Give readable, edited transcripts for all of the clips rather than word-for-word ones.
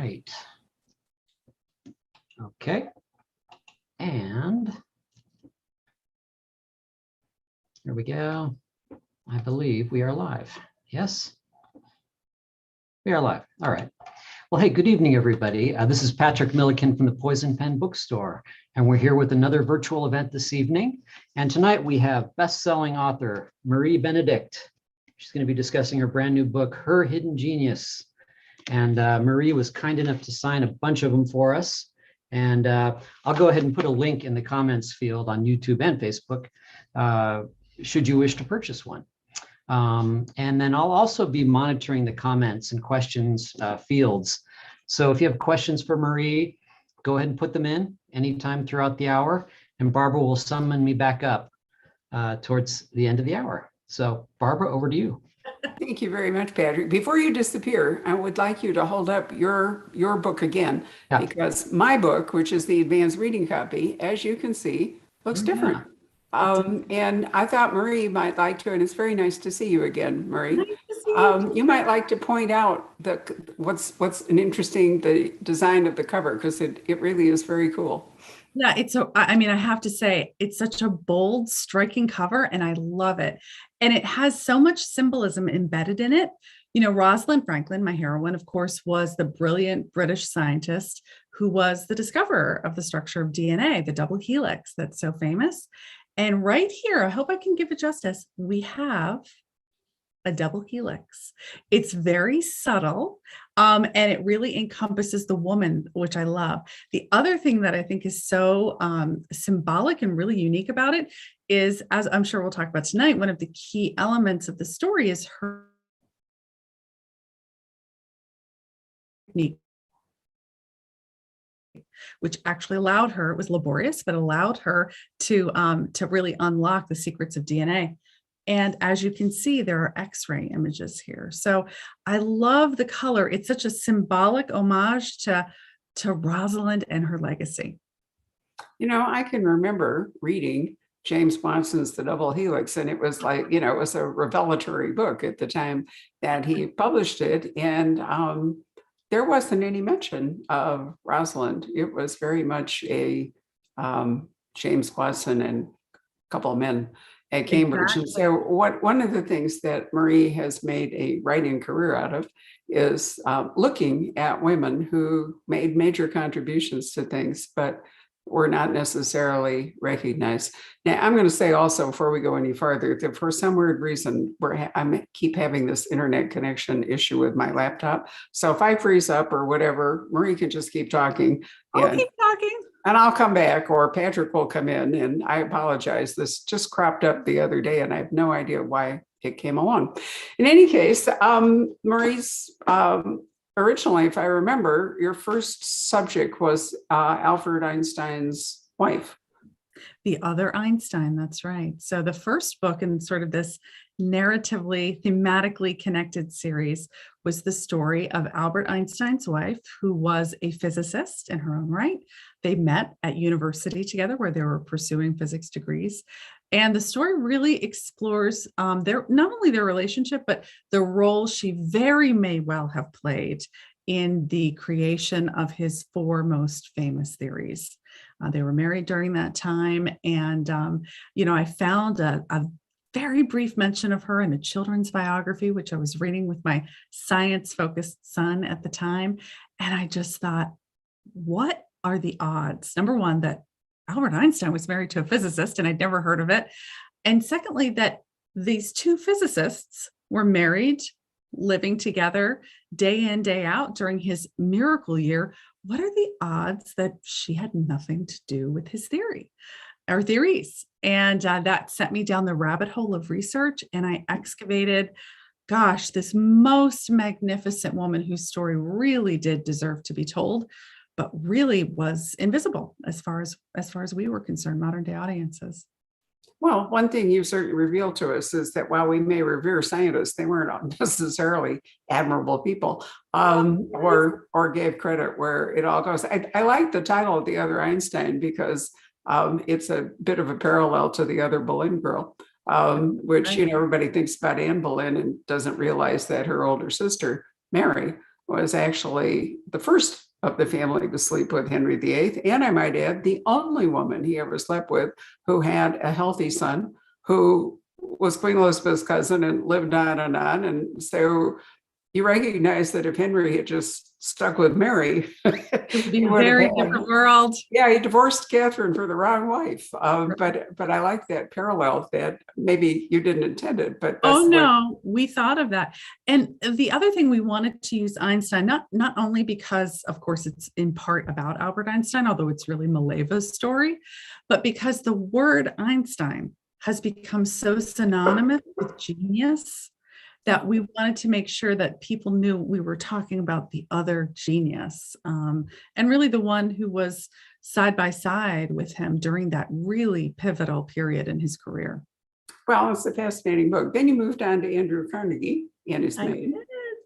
right. Okay. And here we go. I believe we are live. Yes, we are live. All right. Well, hey, good evening, everybody. This is Patrick Milliken from the Poison Pen Bookstore, and we're here with another virtual event this evening. And tonight we have best-selling author Marie Benedict. She's going to be discussing her brand new book, Her Hidden Genius. And Marie was kind enough to sign a bunch of them for us. And I'll go ahead and put a link in the comments field on YouTube and Facebook, should you wish to purchase one. And then I'll also be monitoring the comments and questions fields. So if you have questions for Marie, go ahead and put them in anytime throughout the hour, and Barbara will summon me back up towards the end of the hour. So Barbara, over to you. Thank you very much, Patrick. Before you disappear, I would like you to hold up your book again, because my book, which is the advanced reading copy, as you can see, looks different. And I thought Marie might like to, and it's very nice to see you again, Marie. Nice to see you. You might like to point out what's an interesting, the design of the cover, because it really is very cool. Yeah, I mean, I have to say, it's such a bold, striking cover, and I love it. And it has so much symbolism embedded in it. You know, Rosalind Franklin, my heroine, of course, was the brilliant British scientist who was the discoverer of the structure of DNA, the double helix that's so famous. And right here, I hope I can give it justice, we have a double helix. It's very subtle, and it really encompasses the woman, which I love. The other thing that I think is so symbolic and really unique about it is, as I'm sure we'll talk about tonight, one of the key elements of the story is her technique, which actually allowed her, it was laborious, but allowed her to really unlock the secrets of DNA. And as you can see, there are X-ray images here. So I love the color. It's such a symbolic homage to Rosalind and her legacy. You know, I can remember reading James Watson's The Double Helix, and it was like, you know, it was a revelatory book at the time that he published it. And there wasn't any mention of Rosalind. It was very much a James Watson and a couple of men at Cambridge. Exactly. And so one of the things that Marie has made a writing career out of is looking at women who made major contributions to things, but were not necessarily recognized. Now, I'm going to say also, before we go any farther, that for some weird reason, I keep having this internet connection issue with my laptop. So if I freeze up or whatever, Marie can just keep talking. I'll keep talking. And I'll come back, or Patrick will come in, and I apologize. This just cropped up the other day, and I have no idea why it came along. In any case, Marie's, originally, if I remember, your first subject was Albert Einstein's wife. The other Einstein, that's right. So the first book in sort of this narratively, thematically connected series was the story of Albert Einstein's wife, who was a physicist in her own right. They met at university together where they were pursuing physics degrees. And the story really explores not only their relationship, but the role she very may well have played in the creation of his four most famous theories. They were married during that time. And, you know, I found a very brief mention of her in a children's biography, which I was reading with my science-focused son at the time. And I just thought, what are the odds? Number one, that Albert Einstein was married to a physicist, and I'd never heard of it. And secondly, that these two physicists were married, living together day in, day out during his miracle year. What are the odds that she had nothing to do with his theory or theories? And that sent me down the rabbit hole of research, and I excavated, gosh, this most magnificent woman whose story really did deserve to be told, but really was invisible as far as we were concerned, modern day audiences. Well, one thing you certainly revealed to us is that while we may revere scientists, they weren't necessarily admirable people, or gave credit where it all goes. I like the title of The Other Einstein because it's a bit of a parallel to The Other Boleyn Girl, which, you know, everybody thinks about Anne Boleyn and doesn't realize that her older sister, Mary, was actually the first of the family to sleep with Henry VIII. And I might add, the only woman he ever slept with who had a healthy son, who was Queen Elizabeth's cousin and lived on and on. And so you recognize that if Henry had just stuck with Mary, it would be a very different world. Yeah, he divorced Catherine for the wrong wife. But I like that parallel that maybe you didn't intend it, but that's we thought of that. And the other thing, we wanted to use Einstein, not only because, of course, it's in part about Albert Einstein, although it's really Maleva's story, but because the word Einstein has become so synonymous with genius that we wanted to make sure that people knew we were talking about the other genius, and really the one who was side by side with him during that really pivotal period in his career. Well, it's a fascinating book. Then you moved on to Andrew Carnegie and his maid.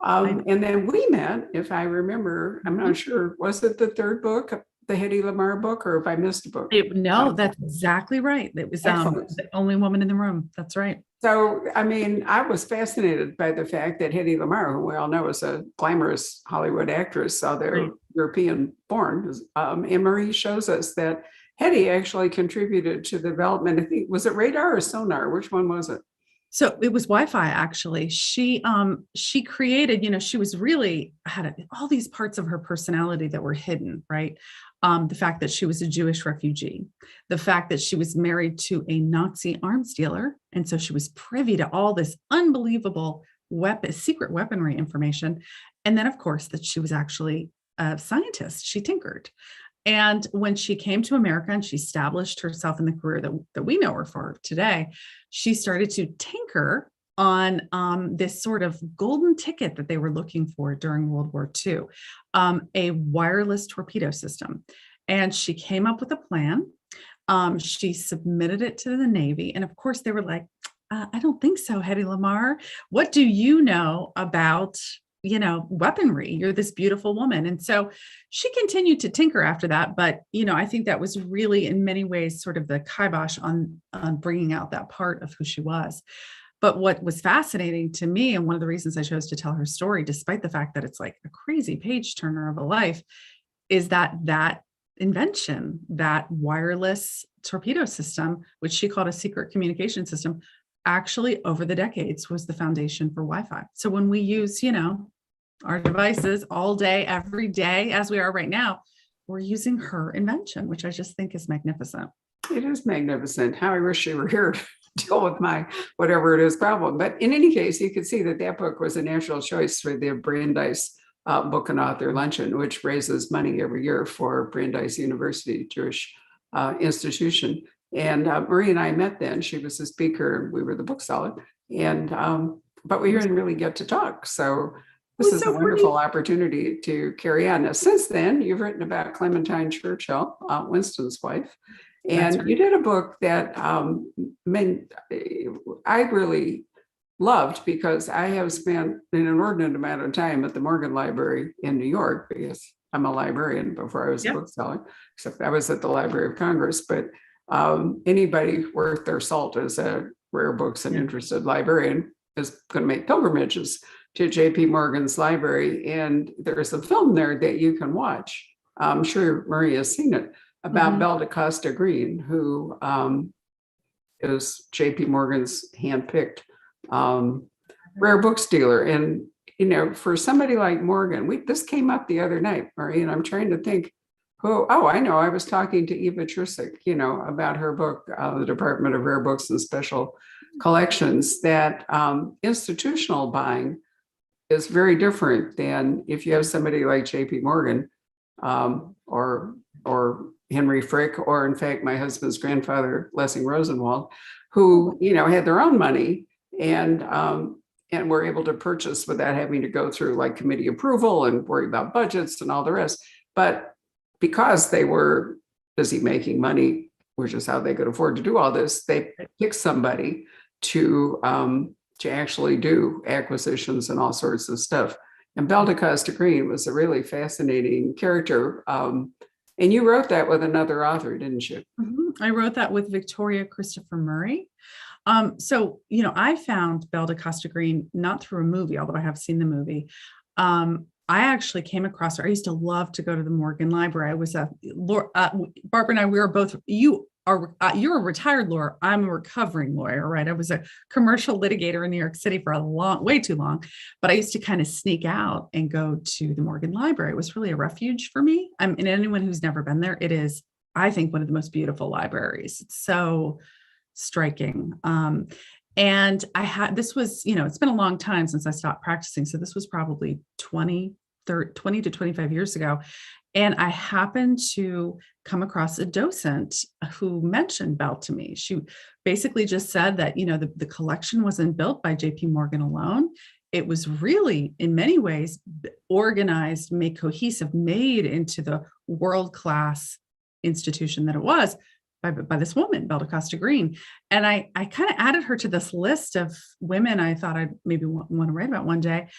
And then we met, if I remember, I'm not sure, was it the third book, the Hedy Lamarr book, or if I missed a book? No, that's exactly right. It was the only woman in the room. That's right. So, I mean, I was fascinated by the fact that Hedy Lamarr, who we all know is a glamorous Hollywood actress, so they're European born. And Marie shows us that Hedy actually contributed to the development. I think, was it radar or sonar? Which one was it? So it was Wi-Fi, actually. She created, she was really had all these parts of her personality that were hidden, right? The fact that she was a Jewish refugee, the fact that she was married to a Nazi arms dealer. And so she was privy to all this unbelievable secret weaponry information. And then, of course, that she was actually a scientist. She tinkered. And when she came to America and she established herself in the career that we know her for today, she started to tinker on this sort of golden ticket that they were looking for during World War II, a wireless torpedo system. And she came up with a plan. She submitted it to the Navy. And of course, they were like, I don't think so, Hedy Lamarr. What do you know about weaponry? You're this beautiful woman. And so she continued to tinker after that. But, I think that was really in many ways sort of the kibosh on bringing out that part of who she was. But what was fascinating to me, and one of the reasons I chose to tell her story, despite the fact that it's like a crazy page turner of a life, is that invention, that wireless torpedo system, which she called a secret communication system, actually over the decades was the foundation for Wi-Fi. So when we use, our devices all day, every day, as we are right now, we're using her invention, which I just think is magnificent. It is magnificent. How I wish she were here to deal with my whatever it is problem. But in any case, you could see that book was a natural choice for the Brandeis Book and Author Luncheon, which raises money every year for Brandeis University, Jewish institution. And Marie and I met then. She was the speaker, and we were the bookseller. And but we didn't really get to talk. So this is a wonderful opportunity to carry on. Now, since then, you've written about Clementine Churchill, Winston's wife. And you did a book that I really loved, because I have spent an inordinate amount of time at the Morgan Library in New York, because I'm a librarian before I was a bookseller, except I was at the Library of Congress. But anybody worth their salt as a rare books and interested librarian is going to make pilgrimages to J.P. Morgan's library. And there's a film there that you can watch. I'm sure Marie has seen it, about Belle DaCosta Green, who is J.P. Morgan's handpicked rare books dealer. And, for somebody like Morgan, this came up the other night, Marie, and I'm trying to think, I know, I was talking to Eva Trusik, about her book, The Department of Rare Books and Special Collections, that institutional buying is very different than if you have somebody like J.P. Morgan or Henry Frick, or in fact, my husband's grandfather, Lessing Rosenwald, who, had their own money and were able to purchase without having to go through like committee approval and worry about budgets and all the rest. But because they were busy making money, which is how they could afford to do all this, they picked somebody to actually do acquisitions and all sorts of stuff. And Belle DaCosta Green was a really fascinating character. And you wrote that with another author, didn't you? I wrote that with Victoria Christopher Murray. So, I found Belle DaCosta Green not through a movie, although I have seen the movie. I actually came across her. I used to love to go to the Morgan Library. I was Barbara and I, we were both, you're a retired lawyer. I'm a recovering lawyer, right? I was a commercial litigator in New York City for way too long, but I used to kind of sneak out and go to the Morgan Library. It was really a refuge for me. And anyone who's never been there, it is, I think, one of the most beautiful libraries. It's so striking. And this was, it's been a long time since I stopped practicing. So this was probably 20 to 25 years ago. And I happened to come across a docent who mentioned Bell to me. She basically just said that, the collection wasn't built by JP Morgan alone. It was really, in many ways, organized, made cohesive, made into the world-class institution that it was by this woman, Belle Costa Green. And I kind of added her to this list of women I thought I'd maybe want to write about one day.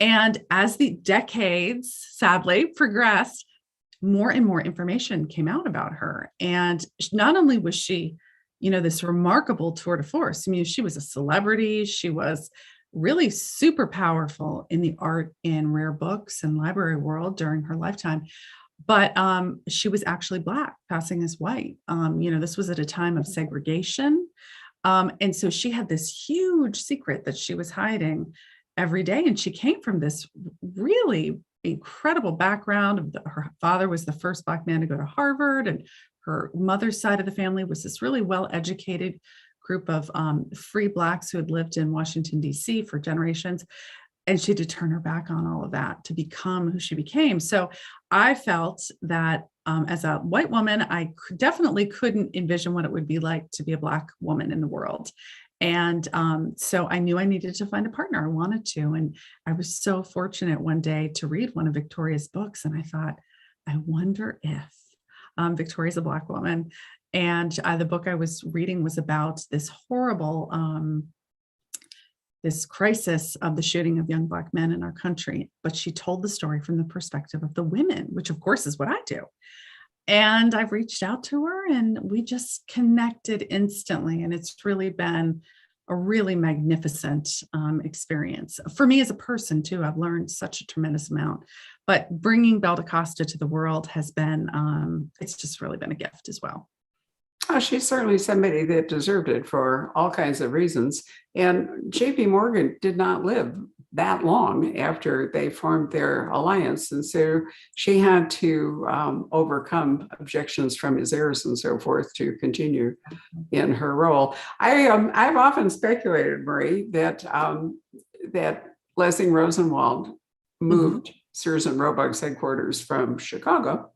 And as the decades, sadly, progressed, more and more information came out about her. And not only was she, this remarkable tour de force, I mean, she was a celebrity. She was really super powerful in the art and rare books and library world during her lifetime. But she was actually Black, passing as white. This was at a time of segregation. And so she had this huge secret that she was hiding every day. And she came from this really incredible background. Her father was the first Black man to go to Harvard, and her mother's side of the family was this really well-educated group of free Blacks who had lived in Washington, D.C. for generations. And she had to turn her back on all of that to become who she became. So I felt that as a white woman, I definitely couldn't envision what it would be like to be a Black woman in the world. And so I knew I needed to find a partner. I wanted to. And I was so fortunate one day to read one of Victoria's books. And I thought, I wonder if Victoria's a Black woman. And the book I was reading was about this horrible this crisis of the shooting of young Black men in our country. But she told the story from the perspective of the women, which of course is what I do. And I've reached out to her and we just connected instantly. And it's really been a really magnificent experience for me as a person too. I've learned such a tremendous amount, but bringing Belle Costa to the world has been, it's just really been a gift as well. Oh, she's certainly somebody that deserved it for all kinds of reasons. And JP Morgan did not live that long after they formed their alliance. And so she had to overcome objections from his heirs and so forth to continue in her role. I've often speculated, Marie, that Lessing Rosenwald moved Sears and Roebuck's headquarters from Chicago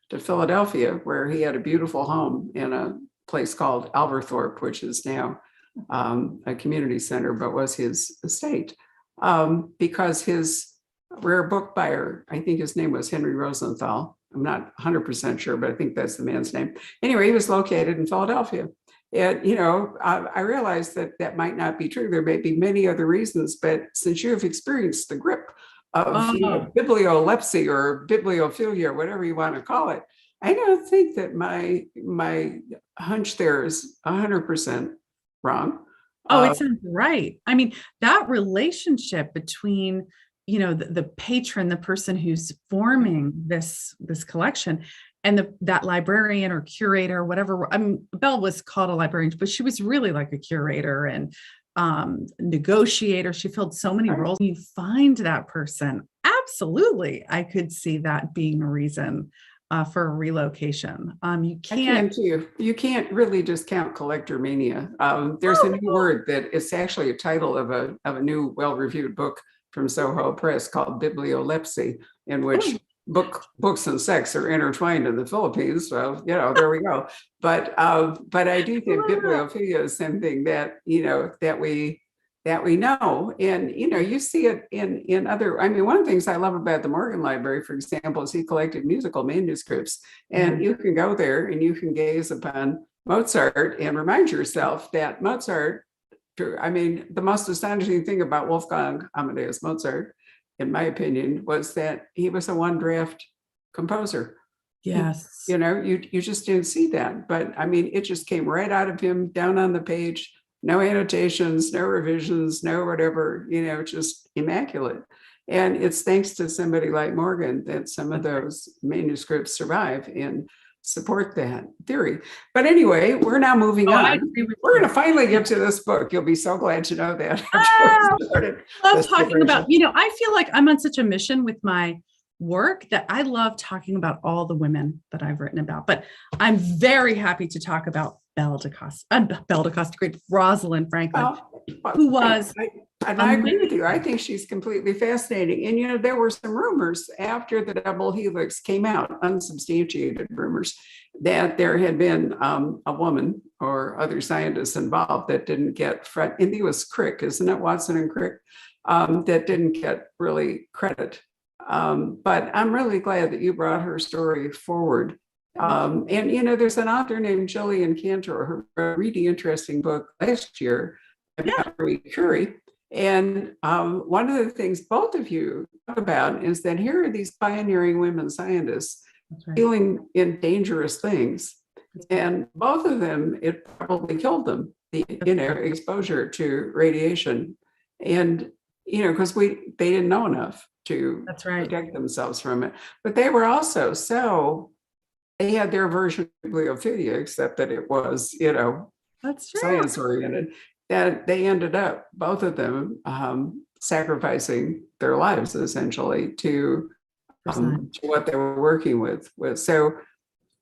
to Philadelphia, where he had a beautiful home in a place called Alberthorpe, which is now a community center, but was his estate, because his rare book buyer, I think his name was Henry Rosenthal. I'm not 100% sure, but I think that's the man's name. Anyway, he was located in Philadelphia. And, I realized that that might not be true. There may be many other reasons, but since you have experienced the grip of bibliolepsy or bibliophilia, or whatever you want to call it, I don't think that my hunch there is 100% wrong. Oh, it sounds right. I mean, that relationship between, the patron, the person who's forming this collection, and that librarian or curator, whatever. I mean, Belle was called a librarian, but she was really like a curator and negotiator. She filled so many roles. You find that person. Absolutely. I could see that being a reason for a relocation. You can't really discount collector mania. There's a new word that it's actually a title of a new well-reviewed book from Soho Press called bibliolepsy, in which books and sex are intertwined in the Philippines. So, there we go. But I do think bibliophilia is something that we know. And, you see it in other, one of the things I love about the Morgan Library, for example, is he collected musical manuscripts. And you can go there and you can gaze upon Mozart and remind yourself that Mozart, the most astonishing thing about Wolfgang Amadeus Mozart, in my opinion, was that he was a one draft composer. Yes. You just didn't see that. But it just came right out of him, down on the page. No annotations, no revisions, no whatever, just immaculate. And it's thanks to somebody like Morgan that some of those manuscripts survive and support that theory. But anyway, we're now moving I on. agree with We're you. going to finally get to this book. You'll be so glad to know that. Ah, love this talking about, preparation. I feel like I'm on such a mission with my work that I love talking about all the women that I've written about, but I'm very happy to talk about Belle DeCosta, great Rosalind Franklin, who was I agree with you. I think she's completely fascinating. And, you know, there were some rumors after the Double Helix came out, unsubstantiated rumors, that there had been a woman or other scientists involved that didn't get, I think it was Crick, isn't it, Watson and Crick, that didn't get really credit. But I'm really glad that you brought her story forward. And, you know, there's an author named Gillian Cantor who wrote a really interesting book last year about Marie Curie. And one of the things both of you talk about is that here are these pioneering women scientists dealing in dangerous things. And both of them, it probably killed them, the, you know, exposure to radiation. And, you know, because they didn't know enough to protect themselves from it. But they were also they had their version of bibliophilia, except that it was, you know, science oriented, that they ended up, both of them, sacrificing their lives essentially to what they were working with. So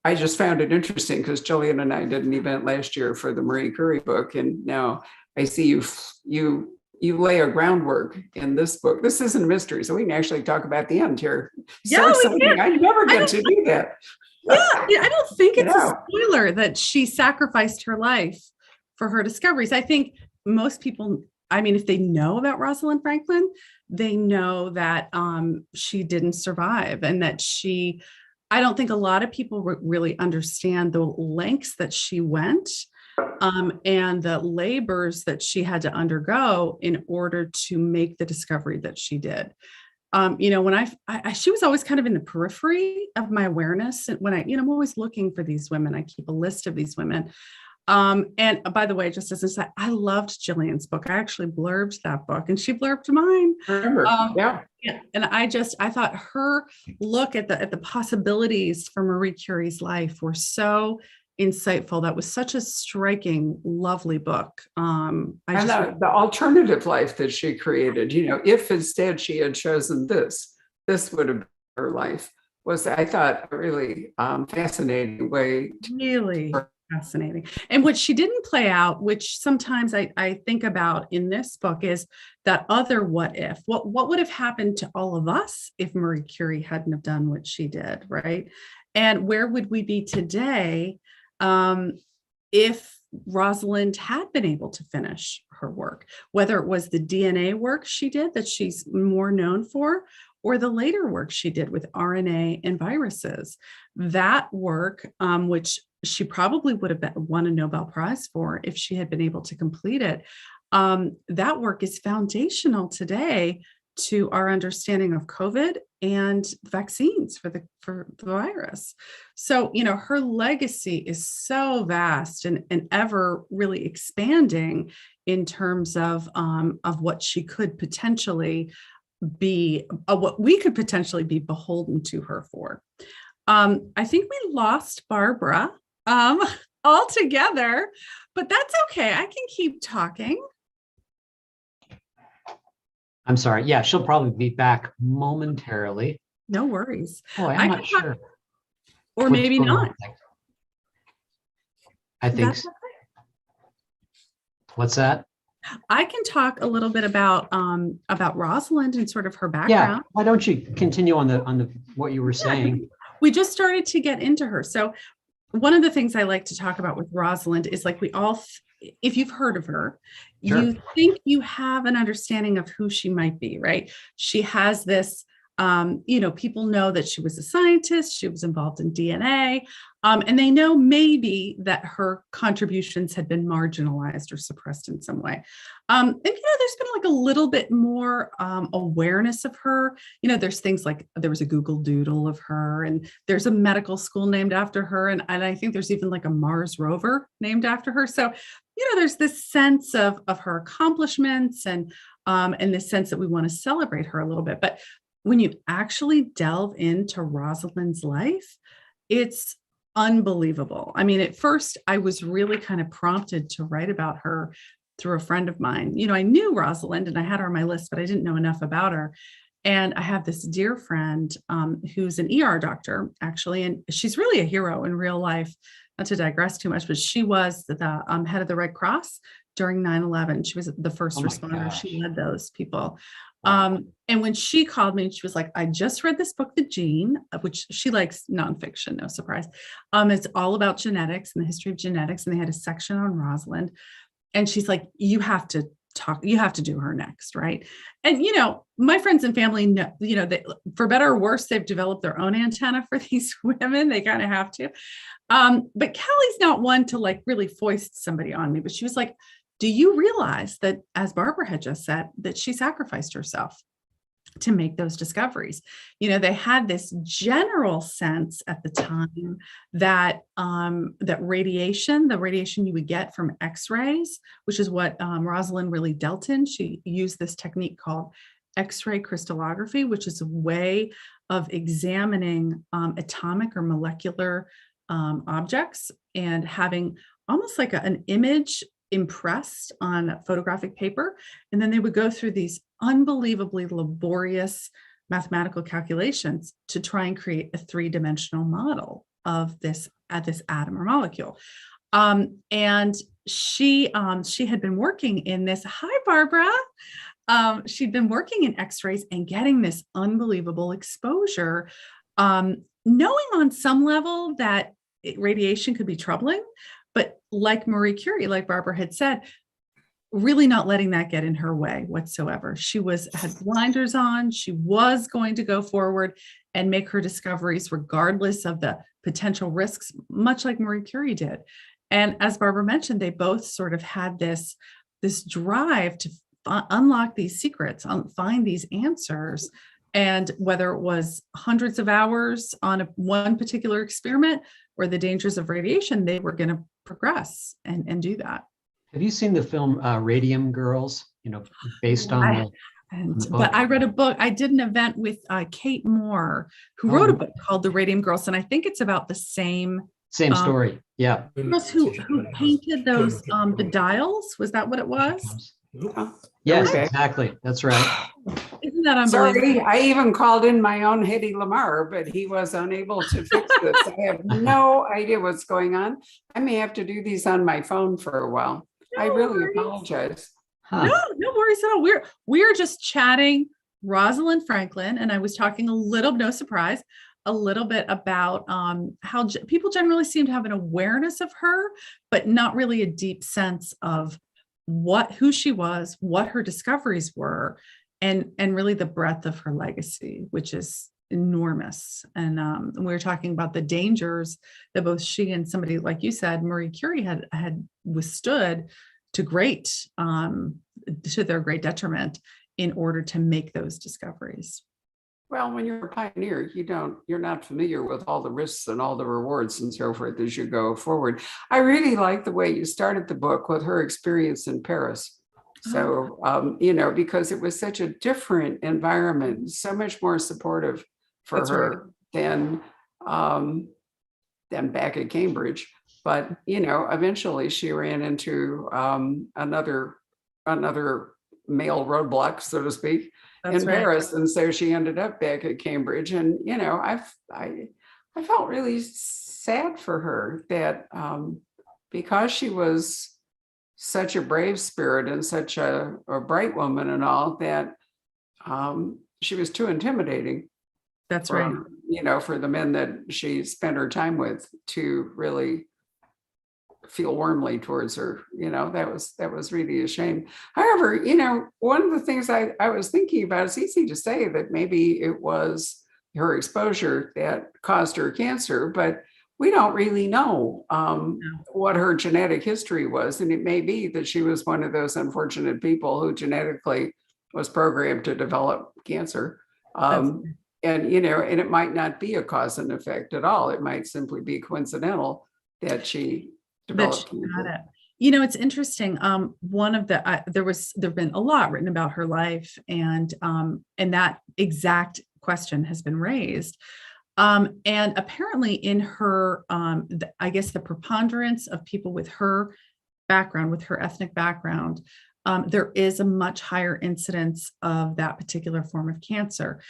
I just found it interesting because Jillian and I did an event last year for the Marie Curie book, and now I see you lay a groundwork in this book. This isn't a mystery, so we can actually talk about the end here. Yeah, so I never get to do that. Yeah, I don't think it's a spoiler that she sacrificed her life for her discoveries. I think most people, I mean, if they know about Rosalind Franklin, they know that she didn't survive, and that I don't think a lot of people really understand the lengths that she went and the labors that she had to undergo in order to make the discovery that she did. You know, when she was always kind of in the periphery of my awareness. And when I'm always looking for these women, I keep a list of these women. And by the way, just as a side, I loved Jillian's book. I actually blurbed that book and she blurbed mine. Yeah. And I thought her look at the possibilities for Marie Curie's life were so insightful. That was such a striking, lovely book. The alternative life that she created, you know, if instead she had chosen this would have been her life, was, I thought, a really fascinating way. Really fascinating. And what she didn't play out, which sometimes I think about in this book, is that other what if. What would have happened to all of us if Marie Curie hadn't have done what she did, right? And where would we be today if Rosalind had been able to finish her work, whether it was the DNA work she did that she's more known for, or the later work she did with RNA and viruses. That work, which she probably would have won a Nobel Prize for if she had been able to complete it, that work is foundational today to our understanding of COVID and vaccines for the virus. So, you know, her legacy is so vast and ever really expanding in terms of what she could potentially be, what we could potentially be beholden to her for. I think we lost Barbara altogether, but that's okay. I can keep talking. I'm sorry. Yeah, she'll probably be back momentarily. No worries. Boy, I'm not sure. Or maybe not. I think so. What's that? I can talk a little bit about Rosalind and sort of her background. Yeah. Why don't you continue on the what you were saying? We just started to get into her. So one of the things I like to talk about with Rosalind is, like, we all, if you've heard of her, Sure, you think you have an understanding of who she might be, right? She has this, you know, people know that she was a scientist, she was involved in DNA, and they know maybe that her contributions had been marginalized or suppressed in some way. And, you know, there's been like a little bit more awareness of her. You know, there's things like, there was a Google Doodle of her, and there's a medical school named after her. And I think there's even like a Mars rover named after her. So, you know, there's this sense of her accomplishments and in the sense that we want to celebrate her a little bit. But when you actually delve into Rosalind's life, it's unbelievable. I mean, at first I was really kind of prompted to write about her through a friend of mine. You know, I knew Rosalind and I had her on my list, but I didn't know enough about her. And I have this dear friend who's an ER doctor, actually, and she's really a hero in real life. Not to digress too much, but she was the head of the Red Cross during 9/11. She was the first responder. Gosh. She led those people. Wow. And when she called me, she was like, I just read this book, The Gene, which she likes nonfiction, no surprise. It's all about genetics and the history of genetics. And they had a section on Rosalind. And she's like, you have to do her next, right? And, you know, my friends and family know, you know, that for better or worse, they've developed their own antenna for these women. They kind of have to. But Callie's not one to like really foist somebody on me, but she was like, do you realize that, as Barbara had just said, that she sacrificed herself to make those discoveries? You know, they had this general sense at the time that the radiation you would get from X-rays, which is what Rosalind really dealt in. She used this technique called X-ray crystallography, which is a way of examining atomic or molecular objects and having almost like an image impressed on photographic paper. And then they would go through these unbelievably laborious mathematical calculations to try and create a three-dimensional model of this atom or molecule. And she had been working in this. Hi, Barbara. She'd been working in X-rays and getting this unbelievable exposure, knowing on some level that radiation could be troubling, but like Marie Curie, like Barbara had said, really not letting that get in her way whatsoever. She had blinders on. She was going to go forward and make her discoveries regardless of the potential risks, much like Marie Curie did. And as Barbara mentioned, they both sort of had this drive to unlock these secrets, find these answers. And whether it was hundreds of hours on one particular experiment or the dangers of radiation, they were going to progress and do that. Have you seen the film Radium Girls? You know, based on the book? But I read a book. I did an event with Kate Moore, who wrote a book called The Radium Girls, and I think it's about the same story. Yeah. Who painted those the dials? Was that what it was? Yes, exactly. That's right. Isn't that unbelievable? Sorry, I even called in my own Hedy Lamarr, but he was unable to fix this. I have no idea what's going on. I may have to do these on my phone for a while. No I really worries. apologize. Huh. No worries at all. We're just chatting Rosalind Franklin, and I was talking no surprise, a little bit about how people generally seem to have an awareness of her, but not really a deep sense of who she was, what her discoveries were, and really the breadth of her legacy, which is enormous. And we were talking about the dangers that both she and somebody like you said, Marie Curie had withstood to their great detriment in order to make those discoveries. Well, when you're a pioneer, you're not familiar with all the risks and all the rewards and so forth as you go forward. I really like the way you started the book with her experience in Paris. So, because it was such a different environment, so much more supportive for That's her than back at Cambridge. But, eventually she ran into another male roadblock, so to speak, in Paris. And so she ended up back at Cambridge. And, I felt really sad for her that because she was such a brave spirit and such a bright woman and all, that she was too intimidating. That's right. For the men that she spent her time with to really feel warmly towards her. That was really a shame. However, one of the things I was thinking about, it's easy to say that maybe it was her exposure that caused her cancer, but we don't really know what her genetic history was. And it may be that she was one of those unfortunate people who genetically was programmed to develop cancer. And it might not be a cause and effect at all. It might simply be coincidental that she developed cancer. It's interesting. One of the there've been a lot written about her life, and that exact question has been raised. And apparently, in her, I guess the preponderance of people with her background, with her ethnic background, there is a much higher incidence of that particular form of cancer.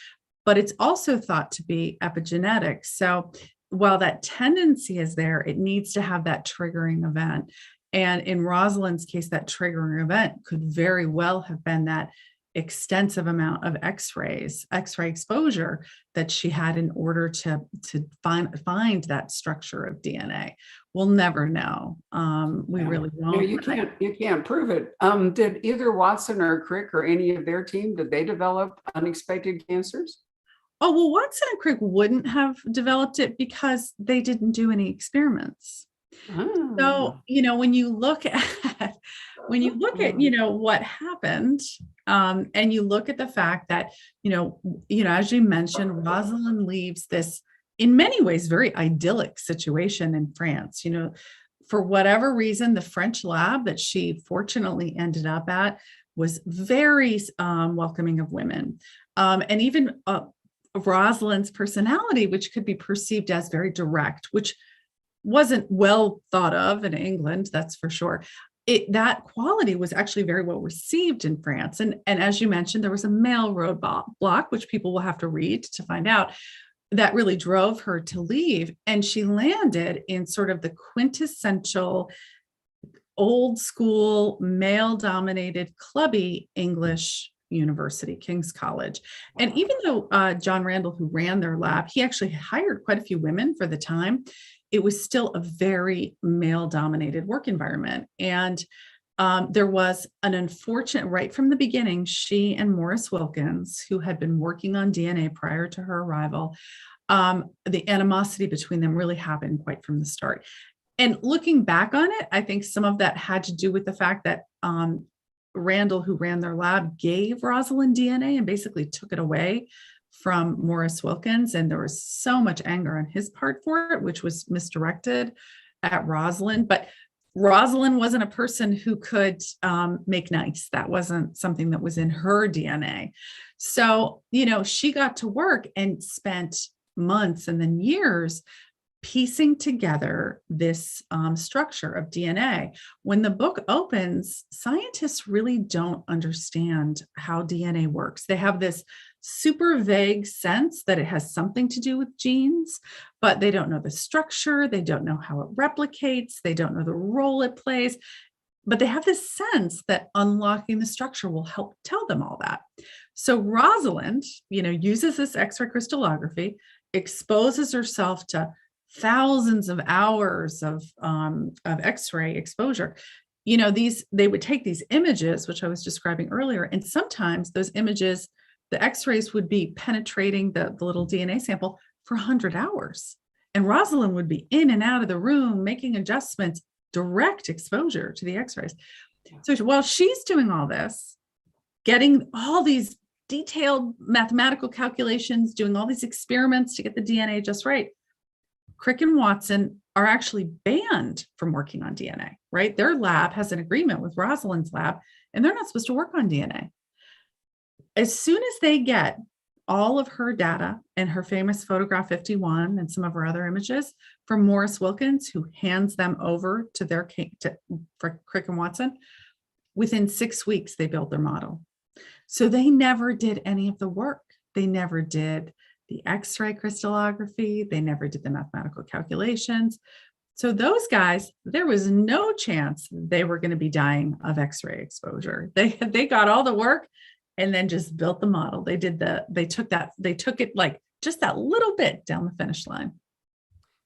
But it's also thought to be epigenetic. So while that tendency is there, it needs to have that triggering event. And in Rosalind's case, that triggering event could very well have been that extensive amount of X-ray exposure that she had in order to find that structure of DNA. We'll never know. We really No, won't. you can't prove it. Did either Watson or Crick or any of their team, did they develop unexpected cancers? Oh, well, Watson and Crick wouldn't have developed it because they didn't do any experiments. So, when you look at what happened, and you look at the fact that, as you mentioned, Rosalind leaves this in many ways very idyllic situation in France. For whatever reason, the French lab that she fortunately ended up at was very welcoming of women. And even Rosalind's personality, which could be perceived as very direct, which wasn't well thought of in England, that's for sure. That quality was actually very well received in France. And as you mentioned, there was a male roadblock, which people will have to read to find out, that really drove her to leave. And she landed in sort of the quintessential old school, male-dominated, clubby English university, King's College. And even though John Randall, who ran their lab, he actually hired quite a few women for the time, it was still a very male-dominated work environment. And there was an unfortunate, right from the beginning, she and Maurice Wilkins, who had been working on DNA prior to her arrival, the animosity between them really happened quite from the start. And looking back on it, I think some of that had to do with the fact that Randall, who ran their lab, gave Rosalind DNA and basically took it away from Maurice Wilkins. And there was so much anger on his part for it, which was misdirected at Rosalind. But Rosalind wasn't a person who could make nice. That wasn't something that was in her DNA. So, she got to work and spent months and then years piecing together this structure of DNA. When the book opens, scientists really don't understand how DNA works. They have this super vague sense that it has something to do with genes, but they don't know the structure. They don't know how it replicates. They don't know the role it plays. But they have this sense that unlocking the structure will help tell them all that. So Rosalind, uses this X-ray crystallography, exposes herself to thousands of hours of X-ray exposure. They would take these images, which I was describing earlier, and sometimes those images, the X-rays would be penetrating the little DNA sample for 100 hours. And Rosalind would be in and out of the room, making adjustments, direct exposure to the X-rays. So while she's doing all this, getting all these detailed mathematical calculations, doing all these experiments to get the DNA just right, Crick and Watson are actually banned from working on DNA, right? Their lab has an agreement with Rosalind's lab, and they're not supposed to work on DNA. As soon as they get all of her data and her famous photograph 51 and some of her other images from Maurice Wilkins, who hands them over for Crick and Watson, within 6 weeks, they built their model. So they never did any of the work. They never did the X-ray crystallography. They never did the mathematical calculations. So those guys, there was no chance they were going to be dying of X-ray exposure. They got all the work and then just built the model. They took it like just that little bit down the finish line.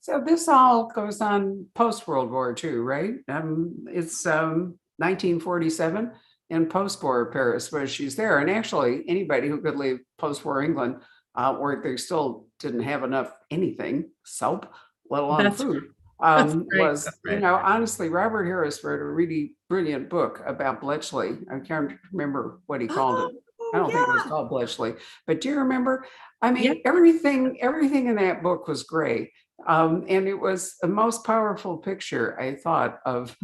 So this all goes on post-World War II, right? It's 1947 in post-war Paris where she's there. And actually anybody who could leave post-war England where they still didn't have enough anything, soap, let alone food, was, honestly, Robert Harris wrote a really brilliant book about Bletchley. I can't remember what he called it. I don't think it was yeah. called Bletchley, but do you remember? I mean, Yeah. everything in that book was great. And it was the most powerful picture, I thought, of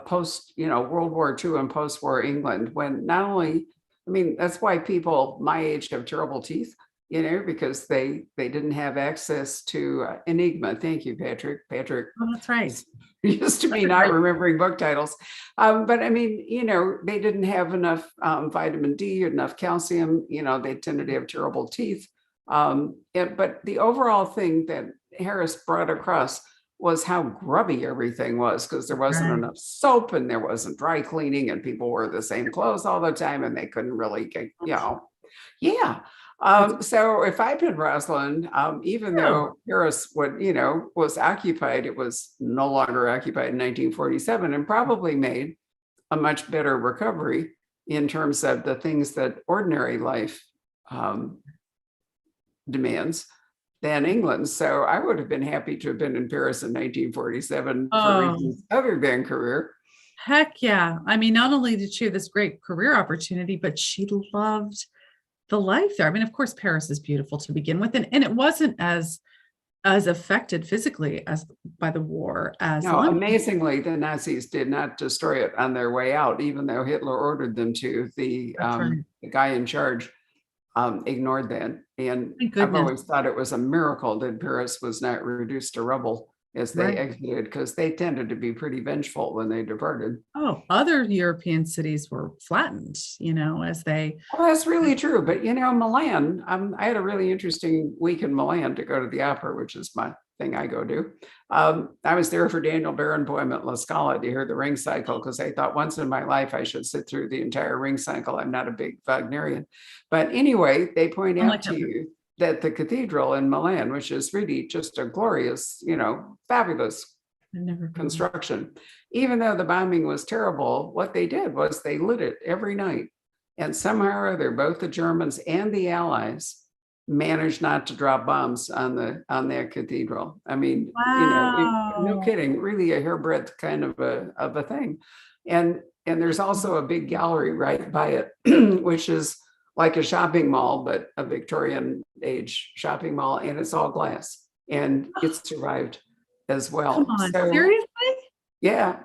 post, World War II and post-war England, when not only, I mean, that's why people my age have terrible teeth, because they didn't have access to Enigma. Thank you, Patrick. Patrick Oh, that's right. used to be not remembering book titles. But I mean, they didn't have enough vitamin D, enough calcium, they tended to have terrible teeth. But the overall thing that Harris brought across was how grubby everything was, because there wasn't Right. enough soap and there wasn't dry cleaning and people wore the same clothes all the time and they couldn't really get, yeah. So if I'd been Rosalind, even though Paris was occupied, it was no longer occupied in 1947, and probably made a much better recovery in terms of the things that ordinary life demands than England. So I would have been happy to have been in Paris in 1947 for reasons other than career. Heck yeah. I mean, not only did she have this great career opportunity, but she loved the life there. I mean, of course, Paris is beautiful to begin with, and it wasn't as affected physically as by the war as No, London. amazingly, the Nazis did not destroy it on their way out, even though Hitler ordered them to. The guy in charge ignored that. And I've always thought it was a miracle that Paris was not reduced to rubble as they exited, because they tended to be pretty vengeful when they departed. Oh, other European cities were flattened, as they. Well, that's really true. But, Milan, I had a really interesting week in Milan to go to the opera, which is my thing I go to. I was there for Daniel Barenboim at La Scala to hear the Ring Cycle, because I thought once in my life I should sit through the entire Ring Cycle. I'm not a big Wagnerian. But anyway, they point out to you that the cathedral in Milan, which is really just a glorious, fabulous construction, even though the bombing was terrible, what they did was they lit it every night. And somehow or other, both the Germans and the Allies managed not to drop bombs on that cathedral. I mean, no kidding, really a hairbreadth kind of a thing. And there's also a big gallery right by it, which is like a shopping mall, but a Victorian age shopping mall, and it's all glass, and it survived as well. Come on, seriously? Yeah.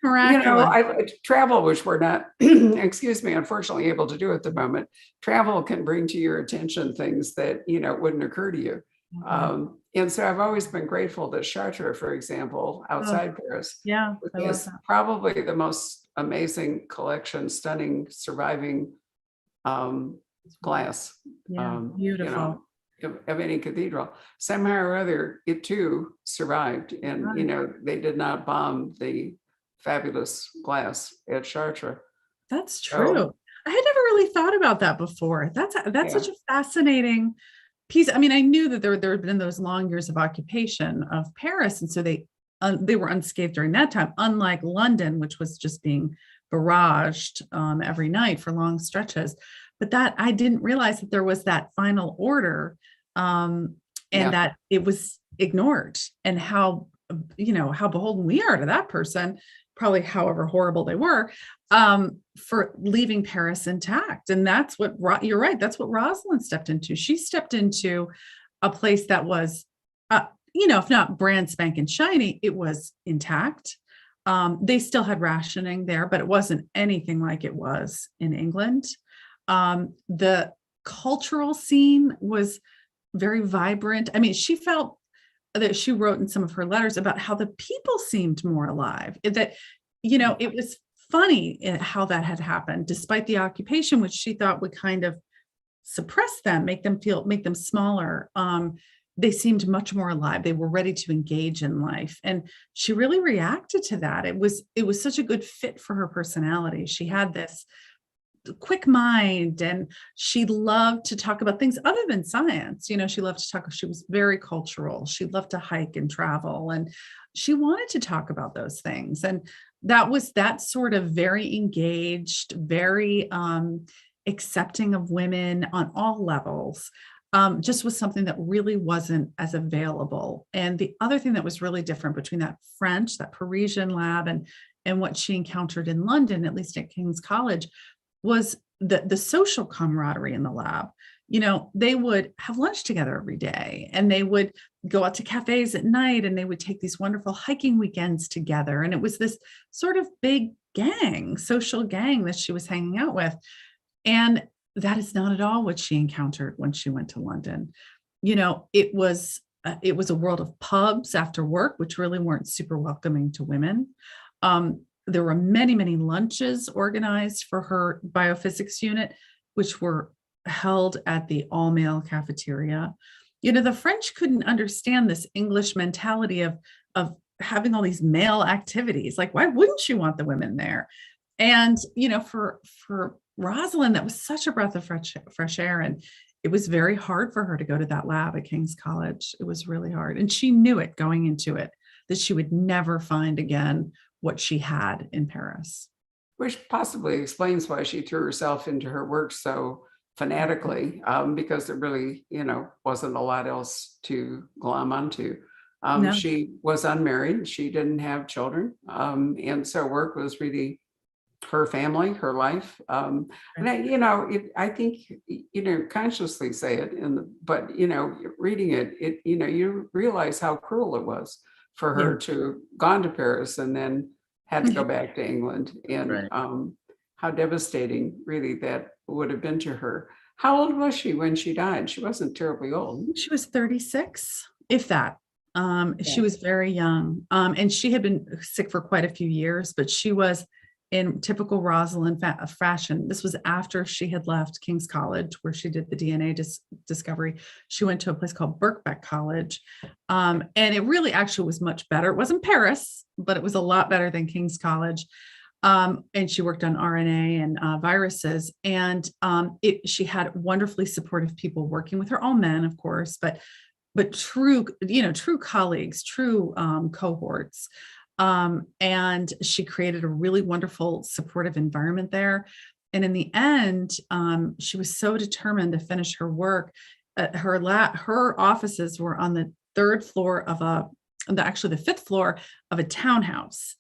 Miraculous. I travel, which we're not, unfortunately able to do at the moment. Travel can bring to your attention things that, wouldn't occur to you. And so I've always been grateful that Chartres, for example, outside Paris, is probably the most amazing collection, stunning, surviving glass, beautiful. Of any cathedral. Somehow or other, it too survived, and they did not bomb the fabulous glass at Chartres. That's true. I had never really thought about that before. That's such a fascinating piece. I mean, I knew that there had been those long years of occupation of Paris, and so they were unscathed during that time, unlike London, which was just being barraged every night for long stretches. But that I didn't realize that there was that final order, and that it was ignored, and how beholden we are to that person, probably however horrible they were, for leaving Paris intact. And that's what you're right. That's what Rosalind stepped into. She stepped into a place that was, if not brand spanking shiny, it was intact. They still had rationing there, but it wasn't anything like it was in England. The cultural scene was very vibrant. I mean, she felt that she wrote in some of her letters about how the people seemed more alive, that, it was funny how that had happened, despite the occupation, which she thought would kind of suppress them, make them smaller. They seemed much more alive. They were ready to engage in life. And she really reacted to that. It was such a good fit for her personality. She had this quick mind, and she loved to talk about things other than science. She loved to talk. She was very cultural. She loved to hike and travel, and she wanted to talk about those things. And that sort of very engaged, very accepting of women on all levels, just was something that really wasn't as available. And the other thing that was really different between that Parisian lab and what she encountered in London, at least at King's College, was the social camaraderie in the lab. They would have lunch together every day, and they would go out to cafes at night, and they would take these wonderful hiking weekends together. And it was this sort of big social gang that she was hanging out with. And that is not at all what she encountered when she went to London. It was a world of pubs after work, which really weren't super welcoming to women. There were many, many lunches organized for her biophysics unit, which were held at the all-male cafeteria. The French couldn't understand this English mentality of having all these male activities. Like, why wouldn't you want the women there? And, for Rosalind, that was such a breath of fresh air. And it was very hard for her to go to that lab at King's College. It was really hard. And she knew it going into it, that she would never find again what she had in Paris. Which possibly explains why she threw herself into her work so fanatically, because there really, wasn't a lot else to glom onto. No. She was unmarried. She didn't have children. And so work was really her family, her life. And I think, consciously say it, but reading it, you realize how cruel it was for her to gone to Paris and then had to go back to England, and how devastating really that would have been to her. How old was she when she died? She wasn't terribly old. She was 36, if that. She was very young, and she had been sick for quite a few years, but she was in typical Rosalind fashion. This was after she had left King's College, where she did the DNA discovery. She went to a place called Birkbeck College. And it really actually was much better. It wasn't Paris, but it was a lot better than King's College. And she worked on RNA and viruses. And she had wonderfully supportive people working with her, all men, of course, but true colleagues, true cohorts. And she created a really wonderful supportive environment there. And in the end, she was so determined to finish her work. Her offices were on the third floor of actually the fifth floor of a townhouse.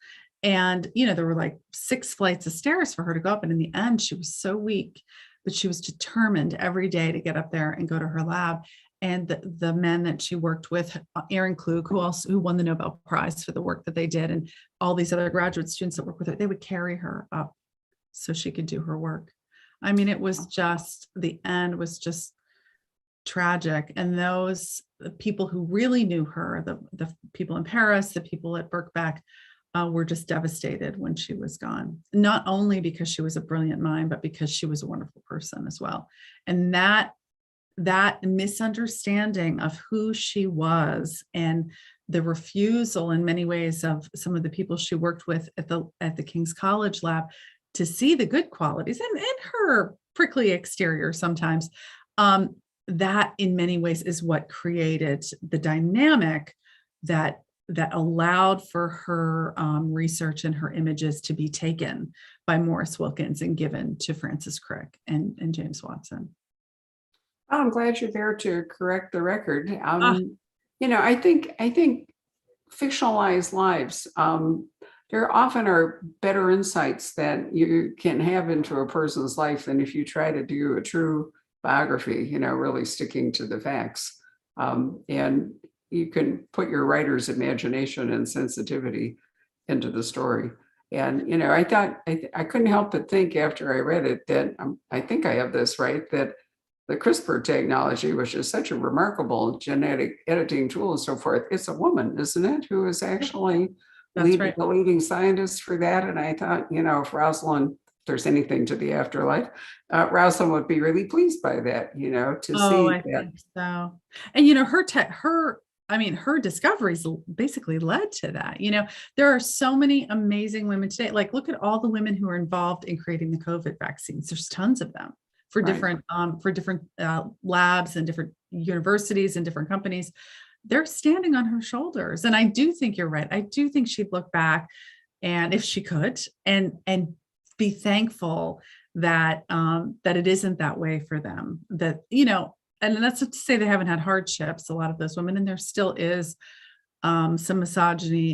And, there were like 6 flights of stairs for her to go up. And in the end, she was so weak, but she was determined every day to get up there and go to her lab. And the men that she worked with, Aaron Klug, who won the Nobel Prize for the work that they did, and all these other graduate students that work with her, they would carry her up so she could do her work. I mean, it was just, the end was just tragic. And those people who really knew her, the people in Paris, the people at Birkbeck, were just devastated when she was gone. Not only because she was a brilliant mind, but because she was a wonderful person as well. And that misunderstanding of who she was, and the refusal in many ways of some of the people she worked with at the King's College lab to see the good qualities and her prickly exterior sometimes, that in many ways is what created the dynamic that allowed for her research and her images to be taken by Maurice Wilkins and given to Francis Crick and James Watson. I'm glad you're there to correct the record. I think fictionalized lives, there often are better insights that you can have into a person's life than if you try to do a true biography, really sticking to the facts. And you can put your writer's imagination and sensitivity into the story. And, I thought, I couldn't help but think after I read it that I think I have this right, that the CRISPR technology, which is such a remarkable genetic editing tool and so forth, it's a woman, isn't it, who is actually the leading scientist for that. And I thought, if Rosalind, if there's anything to the afterlife, Rosalind would be really pleased by that, to see I that. think so. And, her discoveries basically led to that. There are so many amazing women today. Like, look at all the women who are involved in creating the COVID vaccines. There's tons of them. For different labs and different universities and different companies. They're standing on her shoulders. And I do think you're right. I do think she'd look back, and if she could, and be thankful that it isn't that way for them. That, and that's not to say they haven't had hardships, a lot of those women, and there still is some misogyny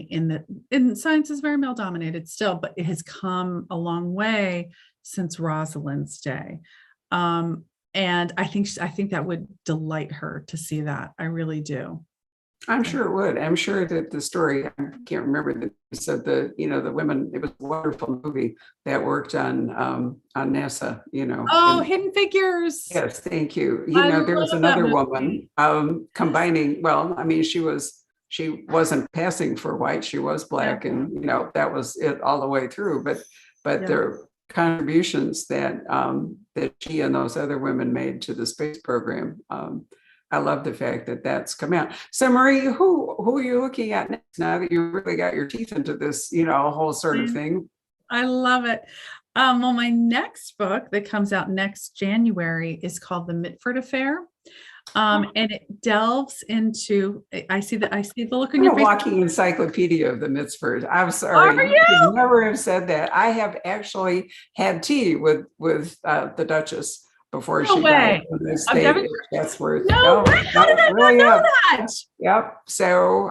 in science is very male dominated still, but it has come a long way since Rosalind's day. And I think that would delight her to see that. I really do. I'm sure it would. I'm sure that the story, I can't remember that said the women, it was a wonderful movie that worked on NASA, Oh, and Hidden Figures. yes, thank you. I There was love that another movie. woman combining, well, I mean, she wasn't passing for white, she was black, and that was it all the way through. But Yeah. their contributions that she and those other women made to the space program, I love the fact that that's come out. So Marie, who are you looking at next now that you really got your teeth into this, whole sort of thing? I love it. Well, my next book that comes out next January is called The Midford Affair. And it delves into, I see the look on I'm your a face. walking encyclopedia of the Mitford. I'm sorry. Are you? Should never have said that. I have actually had tea with the Duchess before No she way. died in the state of Chatsworth. No way. How did I really not know have. that? Yep. So,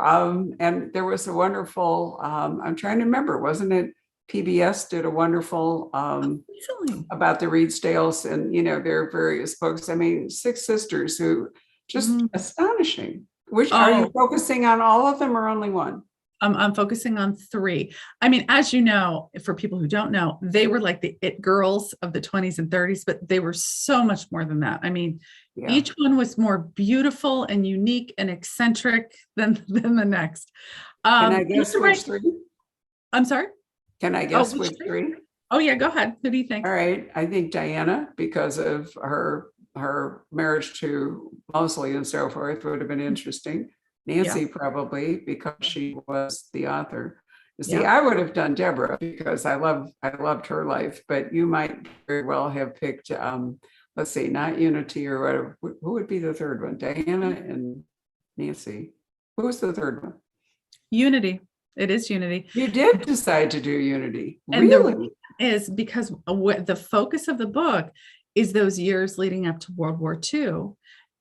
and there was a wonderful, I'm trying to remember, wasn't it PBS did a wonderful Recently. about the Reedsdales and, their various books. I mean, six sisters who just astonishing. Are you focusing on all of them or only one? I'm focusing on 3. I mean, as you know, for people who don't know, they were like the it girls of the 20s and 30s, but they were so much more than that. I mean, each one was more beautiful and unique and eccentric than the next. Can I guess which 3? I'm sorry? Can I guess which 3? Oh yeah, go ahead. Who do you think? All right. I think Diana, because of her marriage to Mosley and so forth, would have been interesting. Nancy probably because she was the author. You see, I would have done Deborah because I loved her life, but you might very well have picked let's see, not Unity or whatever. Who would be the third one? Diana and Nancy. Who was the third one? Unity. It is Unity. You did decide to do Unity. And really? the reason is because the focus of the book is those years leading up to World War II.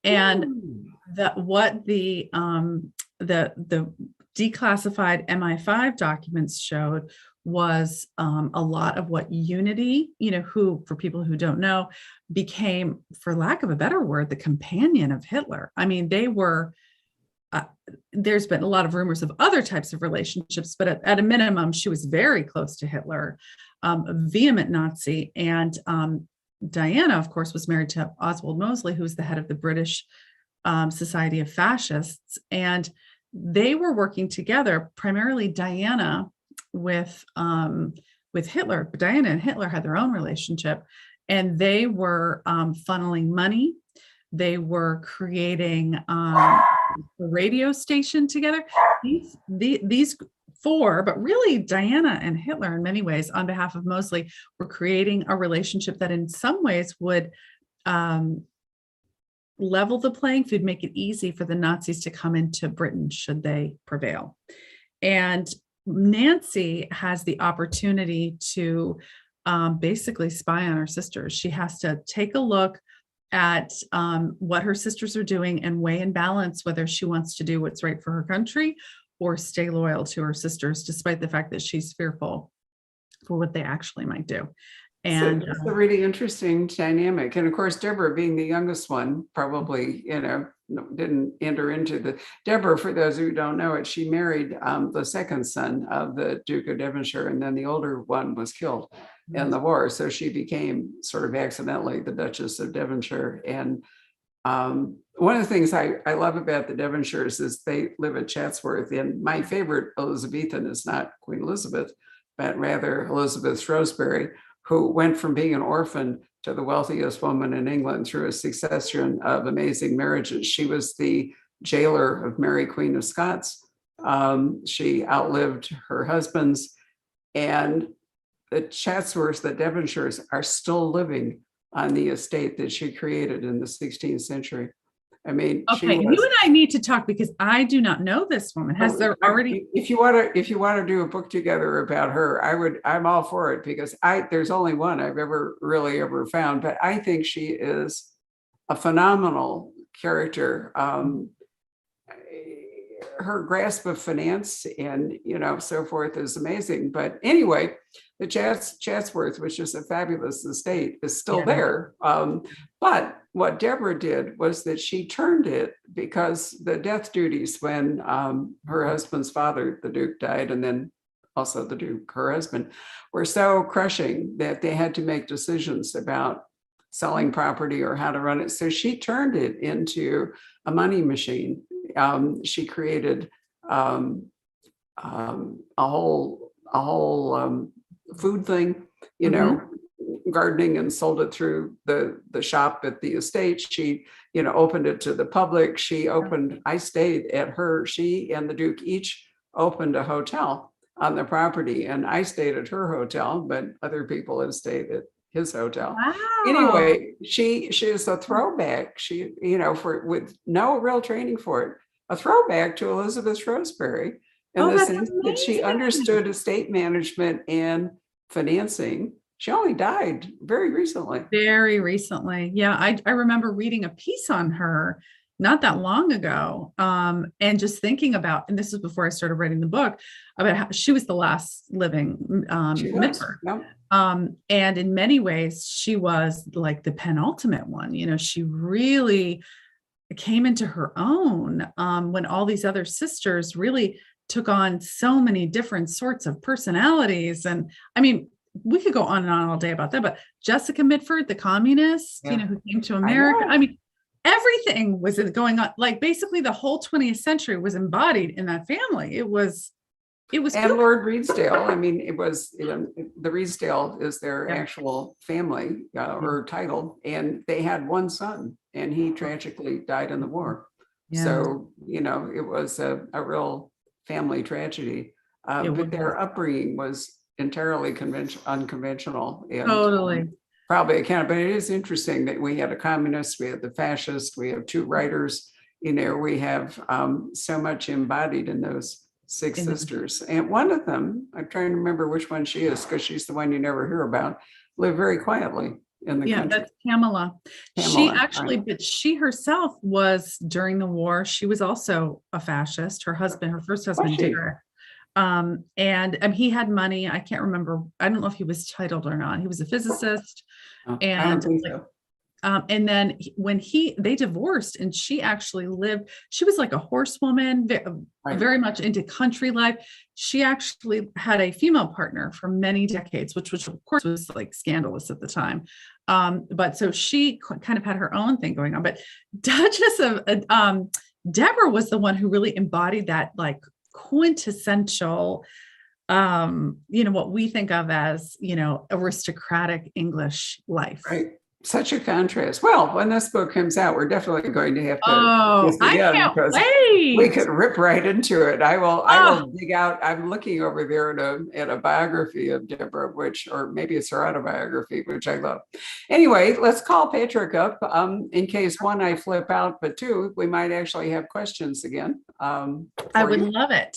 And what the declassified MI5 documents showed was a lot of what Unity, who, for people who don't know, became, for lack of a better word, the companion of Hitler. I mean, they were, there's been a lot of rumors of other types of relationships, but at a minimum, she was very close to Hitler, a vehement Nazi. And Diana, of course, was married to Oswald Mosley, who was the head of the British Society of Fascists. And they were working together, primarily Diana with Hitler. But Diana and Hitler had their own relationship, and they were funneling money. They were creating a radio station together. These 4, but really Diana and Hitler in many ways on behalf of Mosley were creating a relationship that in some ways would level the playing field, make it easy for the Nazis to come into Britain should they prevail. And Nancy has the opportunity to basically spy on her sisters. She has to take a look at what her sisters are doing and weigh and balance whether she wants to do what's right for her country or stay loyal to her sisters, despite the fact that she's fearful for what they actually might do. And it's a really interesting dynamic. And of course, Deborah, being the youngest one, probably, didn't enter into the Deborah, for those who don't know it, she married the second son of the Duke of Devonshire, and then the older one was killed in the war. So she became sort of accidentally the Duchess of Devonshire. And one of the things I love about the Devonshires is they live at Chatsworth. And my favorite Elizabethan is not Queen Elizabeth, but rather Elizabeth Shrewsbury, who went from being an orphan to the wealthiest woman in England through a succession of amazing marriages. She was the jailer of Mary, Queen of Scots. She outlived her husbands, and the Chatsworths, the Devonshires, are still living on the estate that she created in the 16th century. I mean, okay, you and I need to talk because I do not know this woman. Has there already? If you want to do a book together about her, I'm all for it because there's only one I've ever found, but I think she is a phenomenal character. her grasp of finance and, so forth is amazing. But anyway, the Chatsworth, which is a fabulous estate, is still there. But what Deborah did was that she turned it because the death duties when her husband's father, the Duke, died, and then also the Duke, her husband, were so crushing that they had to make decisions about selling property or how to run it. So she turned it into a money machine. She created a whole food thing, gardening, and sold it through the shop at the estate. She, opened it to the public. She stayed at her, she and the Duke each opened a hotel on the property, and I stayed at her hotel, but other people have stayed at his hotel. Wow. Anyway, she is a throwback. She, with no real training for it, a throwback to Elizabeth Shrewsbury in the sense that she understood estate management and financing. She only died very recently. Very recently. Yeah. I remember reading a piece on her not that long ago. And just thinking about, and this was before I started writing the book, about how she was the last living Midford. Yep. And in many ways, she was like the penultimate one. She really came into her own when all these other sisters really took on so many different sorts of personalities. And I mean, we could go on and on all day about that, but Jessica Mitford, the communist, who came to America. I mean, everything was going on. Like basically the whole 20th century was embodied in that family. It was and cool. Lord Redesdale. I mean, it was, the Redesdale is their actual family or title, and they had one son, and he tragically died in the war. Yeah. So, it was a real family tragedy. But their upbringing was entirely unconventional. And, totally. Probably a kind of, but it is interesting that we had a communist, we had the fascist, we have two writers, we have so much embodied in those six sisters. And one of them, I'm trying to remember which one she is, because she's the one you never hear about, lived very quietly in the country. That's Pamela. She actually, but she herself was, during the war, she was also a fascist. Her first husband did her. And he had money. I can't remember. I don't know if he was titled or not. He was a physicist. I don't think so. And then when they divorced, and she actually she was like a horsewoman, very much into country life. She actually had a female partner for many decades, which of course was like scandalous at the time. But so she kind of had her own thing going on. But Duchess of Deborah was the one who really embodied that like quintessential, what we think of as, aristocratic English life. Right. Such a contrast. Well, when this book comes out, we're definitely going to have to. I can't wait. We could rip right into it. I will dig out. I'm looking over there at a biography of Deborah, or maybe it's her autobiography, which I love. Anyway, let's call Patrick up in case one, I flip out, but two, we might actually have questions again. I would love it.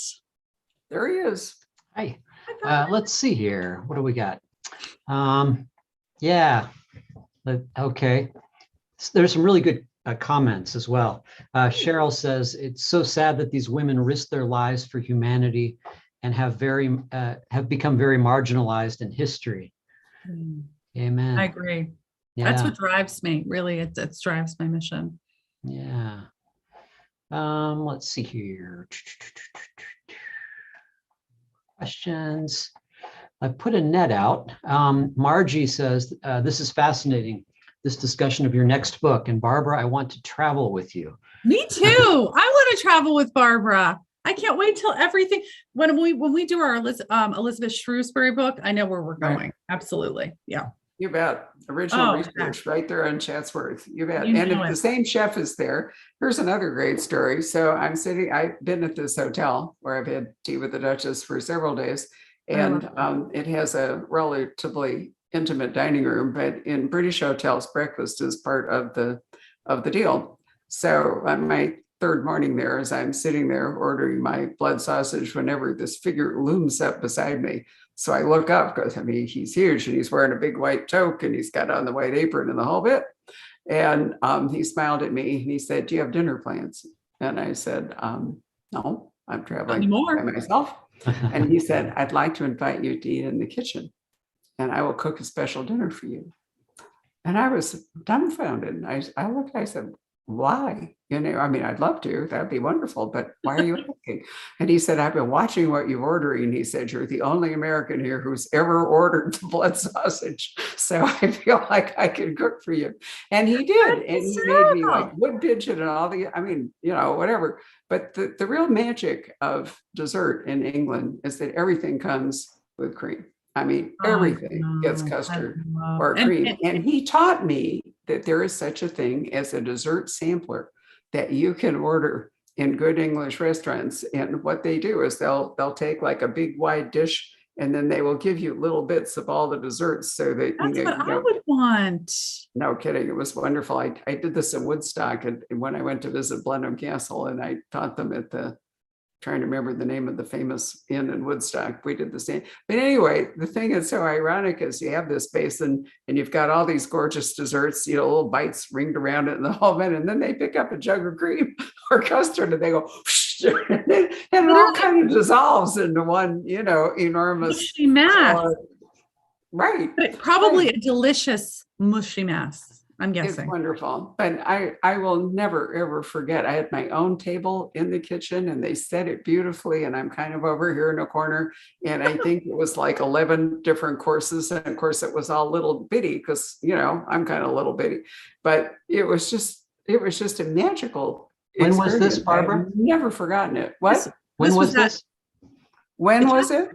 There he is. Hi. Let's see here. What do we got? Yeah. Okay. There's some really good comments as well. Cheryl says, it's so sad that these women risk their lives for humanity and have become very marginalized in history. Amen. I agree. Yeah. That's what drives me. Really, it drives my mission. Yeah. Let's see here. Questions. I put a net out. Margie says, this is fascinating, this discussion of your next book. And Barbara, I want to travel with you. Me too. I want to travel with Barbara. I can't wait till everything. When we do our Elizabeth Shrewsbury book, I know where we're going. Right. Absolutely. Yeah. You bet. Original research right there on Chatsworth. You bet. And if the same chef is there, here's another great story. So I've been at this hotel where I've had tea with the Duchess for several days. And it has a relatively intimate dining room, but in British hotels, breakfast is part of the deal. So on my third morning there, as I'm sitting there ordering my blood sausage, whenever this figure looms up beside me. So I look up because he's huge and he's wearing a big white toque and he's got on the white apron and the whole bit. And he smiled at me and he said, "Do you have dinner plans?" And I said, No, I'm Not traveling anymore. by myself. And he said, I'd like to invite you to eat in the kitchen, and I will cook a special dinner for you. And I was dumbfounded. I looked, I said, why? You know, I mean, I'd love to, that'd be wonderful, but why are you asking? And he said, I've been watching what you're ordering. He said, you're the only American here who's ever ordered the blood sausage. So I feel like I can cook for you. And he did. And he made me like wood pigeon and all the, I mean, you know, whatever. But the real magic of dessert in England is that everything comes with cream. I mean, everything gets custard or cream. And he taught me that there is such a thing as a dessert sampler that you can order in good English restaurants. And what they do is they'll take like a big wide dish, and then they will give you little bits of all the desserts so that That's you know, what I would want. no kidding. It was wonderful. I did this in Woodstock, and when I went to visit Blenheim Castle, and I taught them at the, trying to remember the name of the famous inn in Woodstock. We did the same. But anyway, the thing that's so ironic is you have this basin and you've got all these gorgeous desserts, you know, little bites ringed around it in the whole bit, and then they pick up a jug of cream or custard and they go, and it all kind of dissolves into one, you know, enormous mass. Right. But probably a delicious mushy mass. I'm guessing. It's wonderful. But I will never, ever forget. I had my own table in the kitchen and they set it beautifully. And I'm kind of over here in a corner. And I think it was like 11 different courses. And of course, it was all little bitty because, you know, I'm kind of little bitty. But it was just a magical When was this, experience. Barbara? I've never forgotten it. What? When was this? When was it?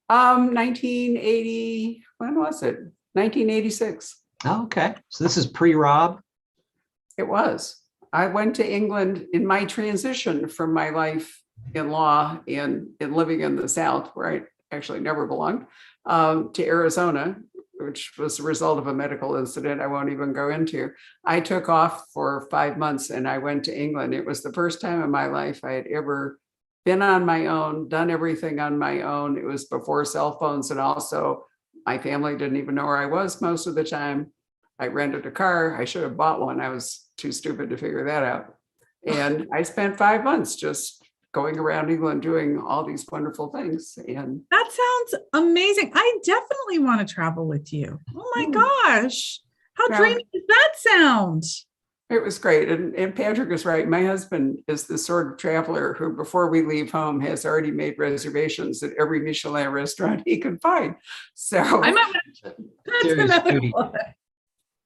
1980. When was it? 1986. Oh, okay. So this is pre-Rob? It was. I went to England in my transition from my life in law and living in the South, where I actually never belonged, to Arizona, which was the result of a medical incident I won't even go into. I took off for 5 months and I went to England. It was the first time in my life I had ever been on my own, done everything on my own. It was before cell phones, and also my family didn't even know where I was most of the time. I rented a car. I should have bought one. I was too stupid to figure that out. And I spent 5 months just going around England doing all these wonderful things. And that sounds amazing. I definitely want to travel with you. Oh my gosh. How dreamy does that sound? It was great. And Patrick is right. My husband is the sort of traveler who, before we leave home, has already made reservations at every Michelin restaurant he can find. So I'm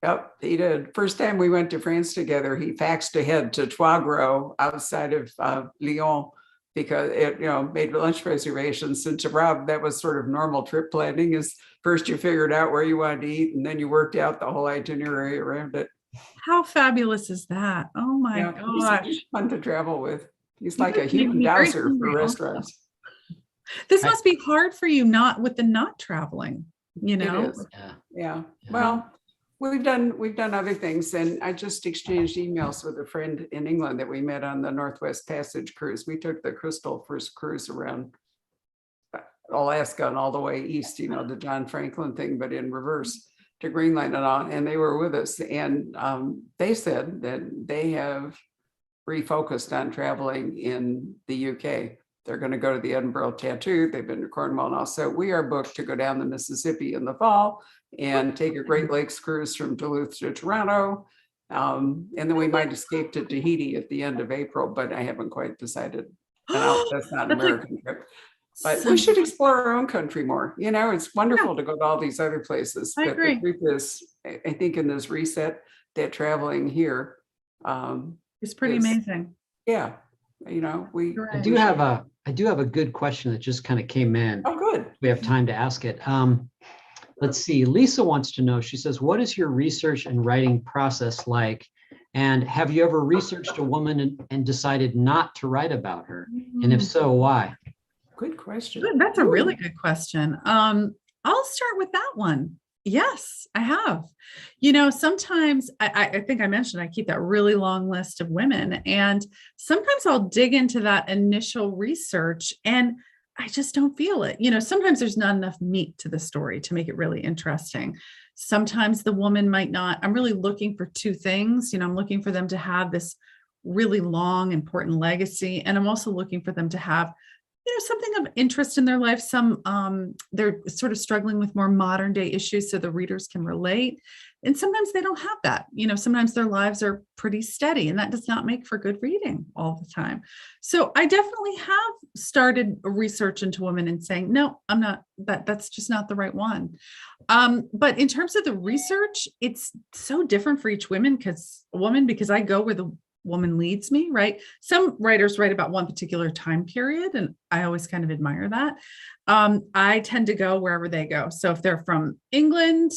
Yep, he did. First time we went to France together, he faxed ahead to Trois Gros outside of Lyon because it, you know, made lunch reservations. And to Rob, that was sort of normal trip planning. Is first you figured out where you wanted to eat, and then you worked out the whole itinerary around it. How fabulous is that? Oh my gosh. He's fun to travel with. He's like a human dowser for restaurants. This must be hard for you not traveling, you know? It is. Yeah. Well, we've done other things, and I just exchanged emails with a friend in England that we met on the Northwest Passage cruise. We took the Crystal first cruise around Alaska and all the way east, you know, the John Franklin thing, but in reverse to Greenland and all, and they were with us. And they said that they have refocused on traveling in the UK. They're going to go to the Edinburgh Tattoo. They've been to Cornwall and all. So we are booked to go down the Mississippi in the fall and take a Great Lakes cruise from Duluth to Toronto. And then we might escape to Tahiti at the end of April, but I haven't quite decided. That's not an American trip. But we should explore our own country more. You know, it's wonderful to go to all these other places. I agree. The truth is, I think in this reset, that traveling here it's pretty amazing. Yeah. You know, I do have a good question that just kind of came in. Oh, good. We have time to ask it. Let's see. Lisa wants to know, she says, what is your research and writing process like? And have you ever researched a woman and decided not to write about her? And if so, why? Good question. That's a really good question. I'll start with that one. Yes, I have. You know, sometimes I think I mentioned I keep that really long list of women, and sometimes I'll dig into that initial research and I just don't feel it. You know, sometimes there's not enough meat to the story to make it really interesting. Sometimes the woman might not. I'm really looking for two things. You know, I'm looking for them to have this really long, important legacy. And I'm also looking for them to have, something of interest in their life. Some they're sort of struggling with more modern day issues so the readers can relate. And sometimes they don't have that. Sometimes their lives are pretty steady, and that does not make for good reading all the time. So I definitely have started research into women and saying, no, I'm not, that's just not the right one. But in terms of the research, it's so different for each woman because I go where the woman leads me, right? Some writers write about one particular time period, and I always kind of admire that. I tend to go wherever they go. So if they're from England,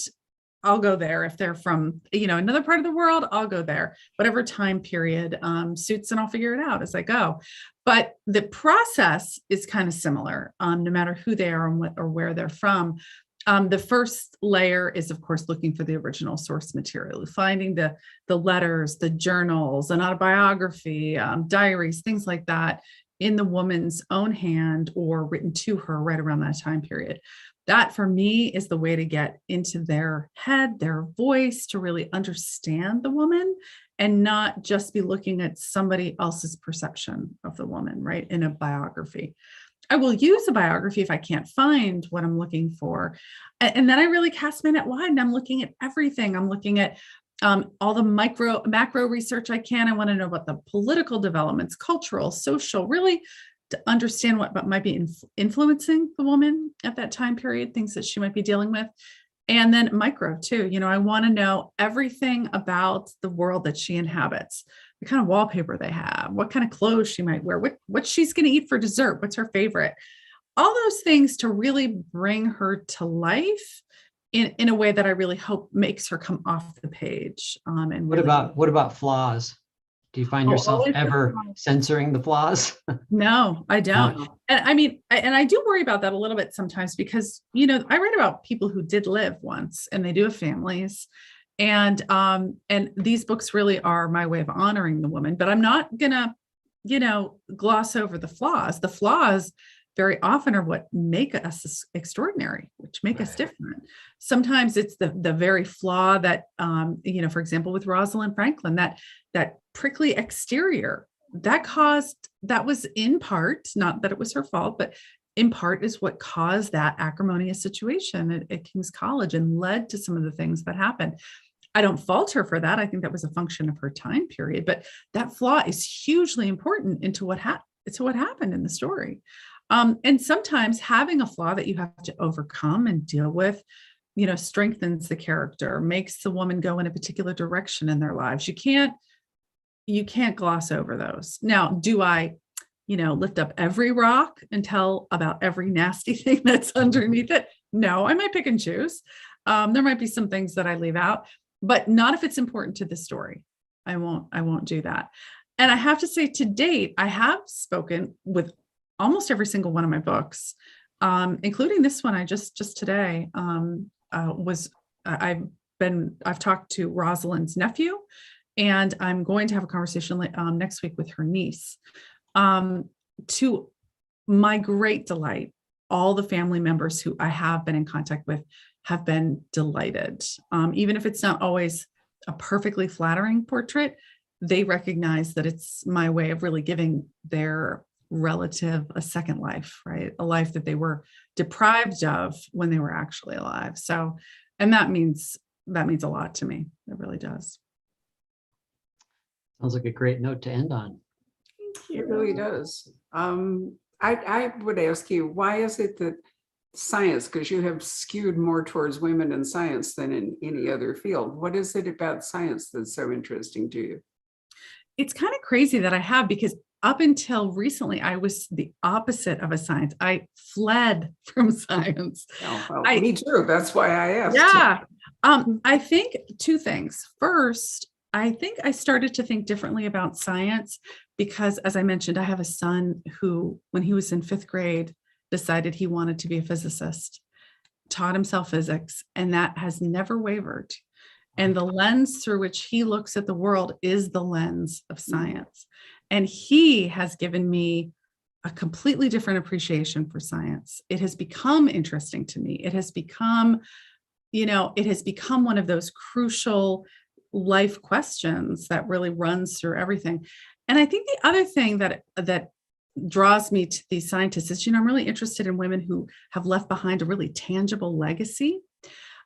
I'll go there. If they're from, another part of the world, I'll go there. Whatever time period suits, and I'll figure it out as I go. But the process is kind of similar, no matter who they are and what or where they're from. The first layer is, of course, looking for the original source material, finding the letters, the journals, an autobiography, diaries, things like that in the woman's own hand or written to her right around that time period. That, for me, is the way to get into their head, their voice, to really understand the woman and not just be looking at somebody else's perception of the woman, right, in a biography. I will use a biography if I can't find what I'm looking for. And then I really cast my net wide, and I'm looking at everything. I'm looking at all the macro research I can. I want to know about the political developments, cultural, social, really to understand what might be influencing the woman at that time period, things that she might be dealing with. And then micro too. I want to know everything about the world that she inhabits, the kind of wallpaper they have, what kind of clothes she might wear, what she's going to eat for dessert, what's her favorite, all those things to really bring her to life in a way that I really hope makes her come off the page. And what about flaws? Do you find yourself ever censoring the flaws? No, I don't. No. And I mean, I do worry about that a little bit sometimes because, I read about people who did live once and they do have families. And these books really are my way of honoring the woman, but I'm not gonna, gloss over the flaws. The flaws very often are what make us extraordinary, which make us different. Sometimes it's the very flaw that, for example, with Rosalind Franklin, that prickly exterior that was in part, not that it was her fault, but in part is what caused that acrimonious situation at King's College and led to some of the things that happened. I don't fault her for that. I think that was a function of her time period, but that flaw is hugely important into what happened in the story. And sometimes having a flaw that you have to overcome and deal with, strengthens the character, makes the woman go in a particular direction in their lives. You can't gloss over those. Now, do I, lift up every rock and tell about every nasty thing that's underneath it? No, I might pick and choose. There might be some things that I leave out, but not if it's important to the story. I won't do that. And I have to say, to date, I have spoken with almost every single one of my books, including this one I just today I've talked to Rosalind's nephew, and I'm going to have a conversation next week with her niece. To my great delight, all the family members who I have been in contact with have been delighted. Even if it's not always a perfectly flattering portrait, they recognize that it's my way of really giving their relative a second life, right? A life that they were deprived of when they were actually alive. So, and that means a lot to me. It really does. Sounds like a great note to end on. It really does. I would ask you, why is it that science, because you have skewed more towards women in science than in any other field, what is it about science that's so interesting to you? It's kind of crazy that I have, because up until recently, I was the opposite of a science. I fled from science. Oh, well, me too. That's why I asked. Yeah. I think two things. First, I think I started to think differently about science because, as I mentioned, I have a son who, when he was in 5th grade, decided he wanted to be a physicist, taught himself physics, and that has never wavered. And the lens through which he looks at the world is the lens of science. And he has given me a completely different appreciation for science. It has become interesting to me. It has become, one of those crucial life questions that really runs through everything. And I think the other thing that draws me to these scientists is, I'm really interested in women who have left behind a really tangible legacy.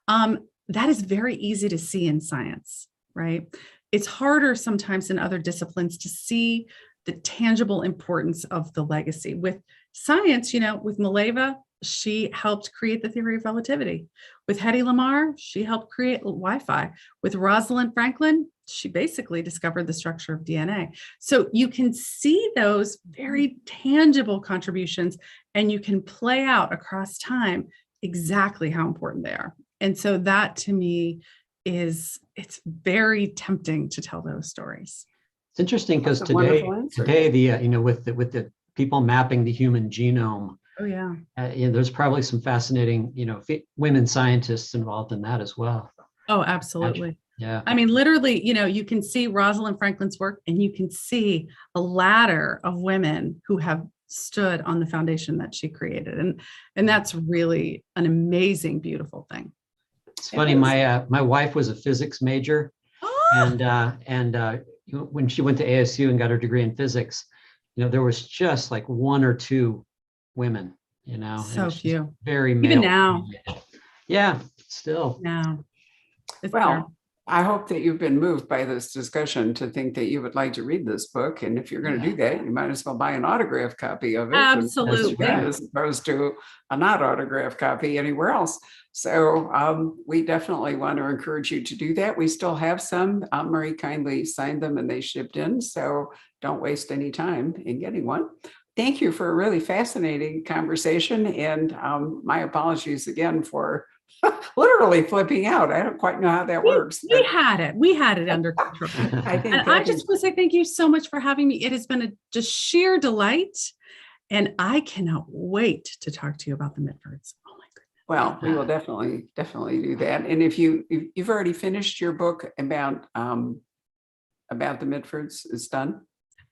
That is very easy to see in science, right? It's harder sometimes in other disciplines to see the tangible importance of the legacy. With science, with Mileva, she helped create the theory of relativity. With Hedy Lamarr, she helped create Wi-Fi. With Rosalind Franklin, she basically discovered the structure of DNA. So you can see those very tangible contributions, and you can play out across time exactly how important they are. And so that to me it's very tempting to tell those stories. It's interesting because That's a wonderful answer. today the with the people mapping the human genome, Oh yeah. there's probably some fascinating women scientists involved in that as well. Oh, absolutely. Yeah. I mean, literally, you can see Rosalind Franklin's work, and you can see a ladder of women who have stood on the foundation that she created. And that's really an amazing, beautiful thing. It's funny. My wife was a physics major, Oh! and when she went to ASU and got her degree in physics, there was just like one or two women. So few. Very male. Even now. Yeah, still. Now. Well, I hope that you've been moved by this discussion to think that you would like to read this book. And if you're going to do that, you might as well buy an autographed copy of it. Absolutely. As opposed to a not autographed copy anywhere else. So we definitely want to encourage you to do that. We still have some. Marie kindly signed them and they shipped in. So don't waste any time in getting one. Thank you for a really fascinating conversation. And my apologies again for literally flipping out. I don't quite know how that works. We had it under control. I just want to say thank you so much for having me. It has been just sheer delight, and I cannot wait to talk to you about the Midfords. Oh my goodness. Well, we will definitely do that. And if you've already finished your book about the Midfords, it's done.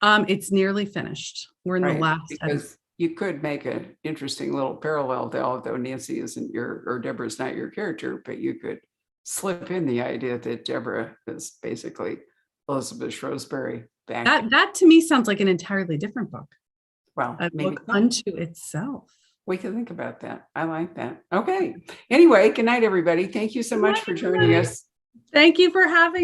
It's nearly finished. We're in the last because you could make an interesting little parallel, although Nancy isn't or Deborah's not your character, but you could slip in the idea that Deborah is basically Elizabeth Shrewsbury. That to me sounds like an entirely different book. Well, a maybe book unto itself. We can think about that. I like that. Okay. Anyway, good night, everybody. Thank you so much for joining us. Thank you for having